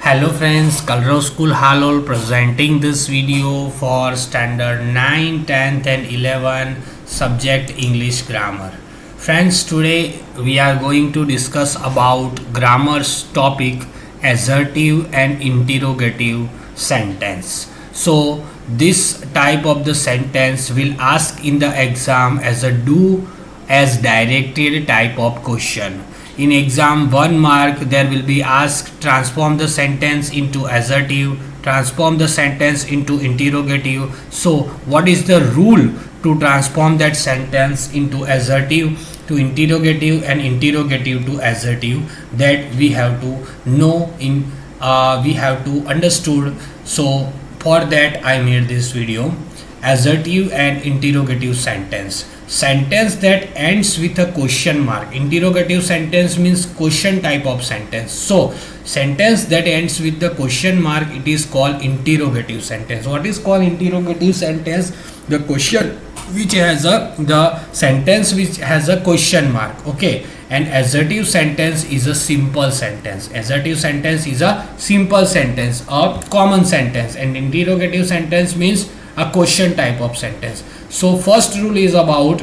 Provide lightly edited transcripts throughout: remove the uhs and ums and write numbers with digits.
Hello friends, Kalro School Halol presenting this video for standard 9, 10th and 11 subject English grammar. Friends, today we are going to discuss about grammar's topic assertive and interrogative sentence. So this type of the sentence will ask in the exam as a do as directed type of question. In exam 1 mark there will be asked transform the sentence into assertive, transform the sentence into interrogative. So what is the rule to transform that sentence into assertive to interrogative and interrogative to assertive, that we have to know in we have to understood. So for that I made this video. Assertive and interrogative sentence that ends with a question mark. Interrogative sentence means question type of sentence. So sentence that ends with the question mark, it is called interrogative sentence. What is called interrogative sentence? The question which has the sentence which has a question mark. Okay, and assertive sentence is a simple sentence. Assertive sentence is a simple sentence, a common sentence, and interrogative sentence means a question type of sentence. So first rule is about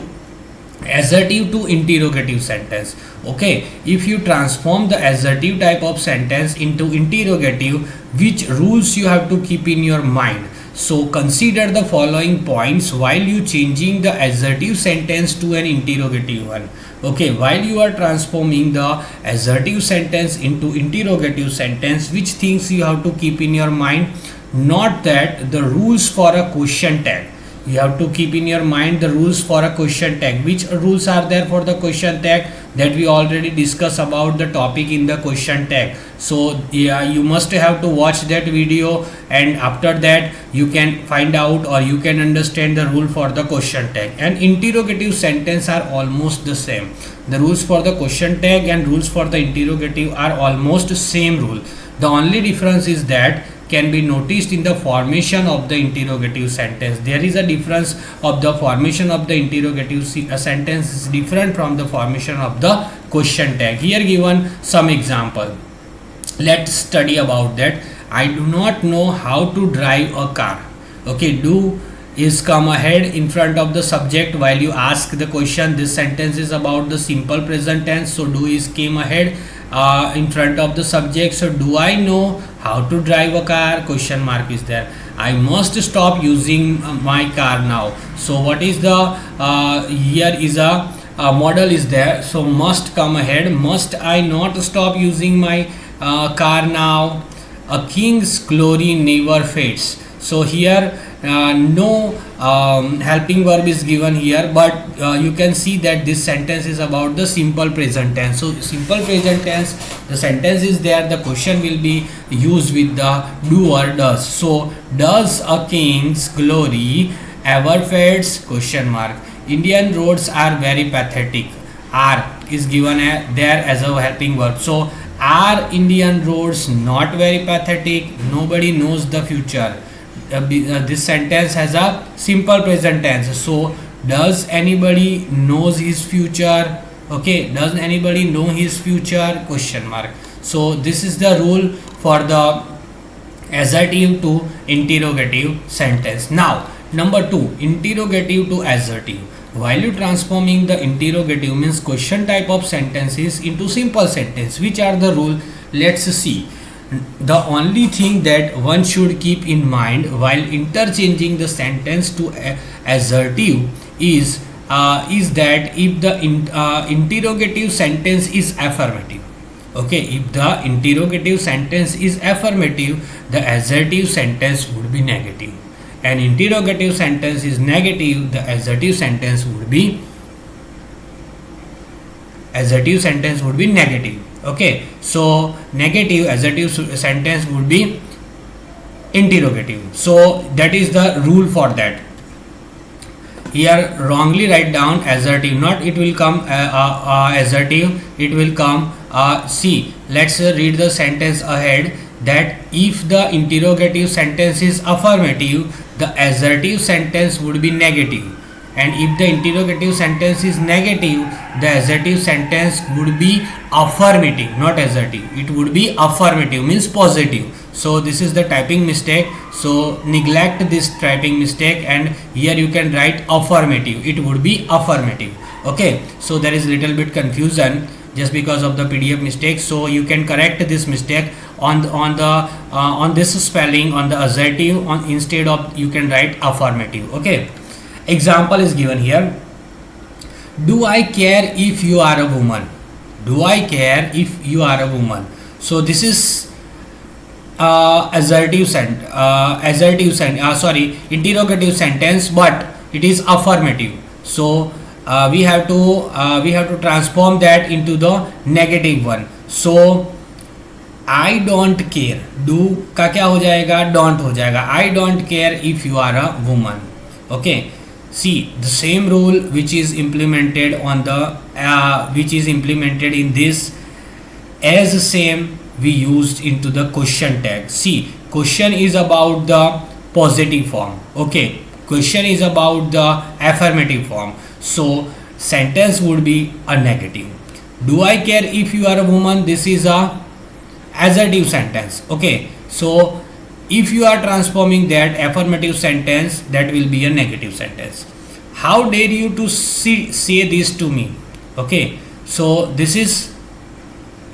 assertive to interrogative sentence. Okay, if you transform the assertive type of sentence into interrogative, which rules you have to keep in your mind? So consider the following points while you changing the assertive sentence to an interrogative one. Okay, while you are transforming the assertive sentence into interrogative sentence, which things you have to keep in your mind? Not that the rules for a question tag. You have to keep in your mind the rules for a question tag. Which rules are there for the question tag? That we already discussed about the topic in the question tag. So yeah, you must have to watch that video, and after that you can find out or you can understand the rule for the question tag. And interrogative sentence are almost the same. The rules for the question tag and rules for the interrogative are almost same rule. The only difference is that can be noticed in the formation of the interrogative sentence. There is a difference of the formation of the interrogative sentence is different from the formation of the question tag. Here given some example. Let's study about that. I do not know how to drive a car. Okay, do is come ahead in front of the subject while you ask the question. This sentence is about the simple present tense. So do is came ahead in front of the subject. So do I know how to drive a car? Question mark is there. I must stop using my car now. So what is the here is a model is there. So must come ahead. Must I not stop using my car now? A king's glory never fades. So here no helping verb is given here, but you can see that this sentence is about the simple present tense. So simple present tense, the sentence is there, the question will be used with the do or does. So does a king's glory ever fades? Question mark. Indian roads are very pathetic. Are is given there as a helping verb. So are Indian roads not very pathetic? Nobody knows the future. This sentence has a simple present tense. So does anybody knows his future? Okay, does anybody know his future? Question mark. So this is the rule for the assertive to interrogative sentence. Now number 2, interrogative to assertive. While you transforming the interrogative means question type of sentences into simple sentence, which are the rule? Let's see. The only thing that one should keep in mind while interchanging the sentence to assertive is that if the interrogative sentence is affirmative. Okay, if the interrogative sentence is affirmative, the assertive sentence would be negative. And interrogative sentence is negative, the assertive sentence would be negative. Okay, so negative assertive sentence would be interrogative. So that is the rule for that. Here wrongly write down assertive, not it will come assertive, it will come see. Let's read the sentence ahead, that if the interrogative sentence is affirmative, the assertive sentence would be negative, and if the interrogative sentence is negative, the assertive sentence would be affirmative, not assertive. It would be affirmative, means positive. So this is the typing mistake. So neglect this typing mistake, and here you can write affirmative. It would be affirmative. Okay, so there is little bit confusion just because of the PDF mistake. So you can correct this mistake on this spelling on the assertive, on instead of you can write affirmative. Okay, example is given here. Do I care if you are a woman? Do I care if you are a woman? So this is interrogative sentence, but it is affirmative. So we have to transform that into the negative one. So I don't care, do का क्या हो जाएगा, don't हो जाएगा. I don't care if you are a woman. Okay, see the same rule which is implemented on the which is implemented in this, as same we used into the question tag. See, question is about the positive form. Okay, question is about the affirmative form. So sentence would be a negative. Do I care if you are a woman? This is a assertive sentence. Okay, so if you are transforming that affirmative sentence, that will be a negative sentence. How dare you to say this to me? Okay, so this is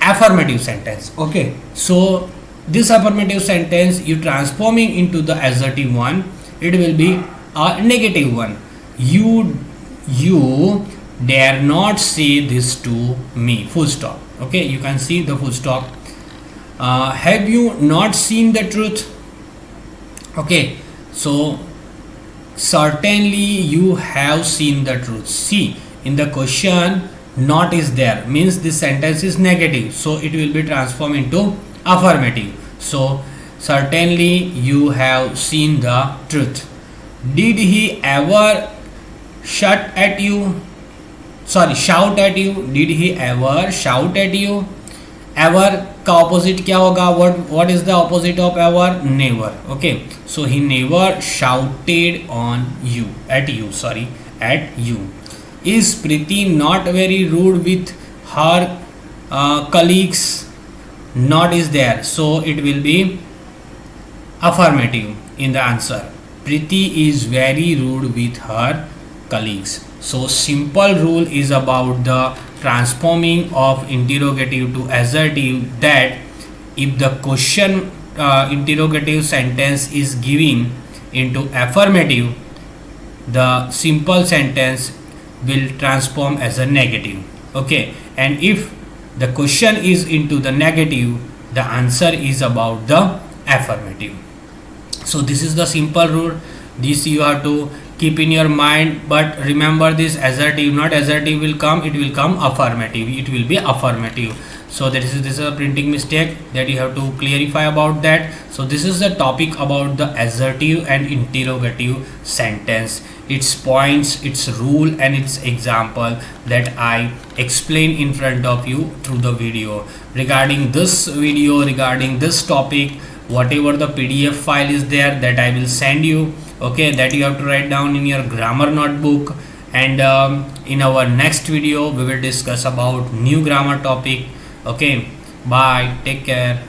affirmative sentence. Okay, so this affirmative sentence you transforming into the assertive one, it will be a negative one. You dare not say this to me, full stop. Okay, you can see the full stop. Have you not seen the truth? Okay, so certainly you have seen the truth. See, in the question, not is there, means this sentence is negative, so it will be transformed into affirmative. So certainly you have seen the truth. Did he ever shout at you? Did he ever shout at you? Ever का opposite क्या होगा? What is the opposite of ever? Never. Okay, so he never shouted at you. Is Preeti not very rude with her colleagues? Not is there, so it will be affirmative in the answer. Preeti is very rude with her colleagues. So simple rule is about the transforming of interrogative to assertive, that if the question interrogative sentence is giving into affirmative, the simple sentence will transform as a negative. Okay, and if the question is into the negative, the answer is about the affirmative. So this is the simple rule. This you have to keep in your mind, but remember this assertive, not assertive will come, it will come affirmative, it will be affirmative. So this is a printing mistake that you have to clarify about that. So this is the topic about the assertive and interrogative sentence, its points, its rule and its example that I explain in front of you through the video. Regarding this video, regarding this topic, whatever the PDF file is there, that I will send you. Okay, that you have to write down in your grammar notebook, and in our next video we will discuss about new grammar topic. Okay, bye, take care.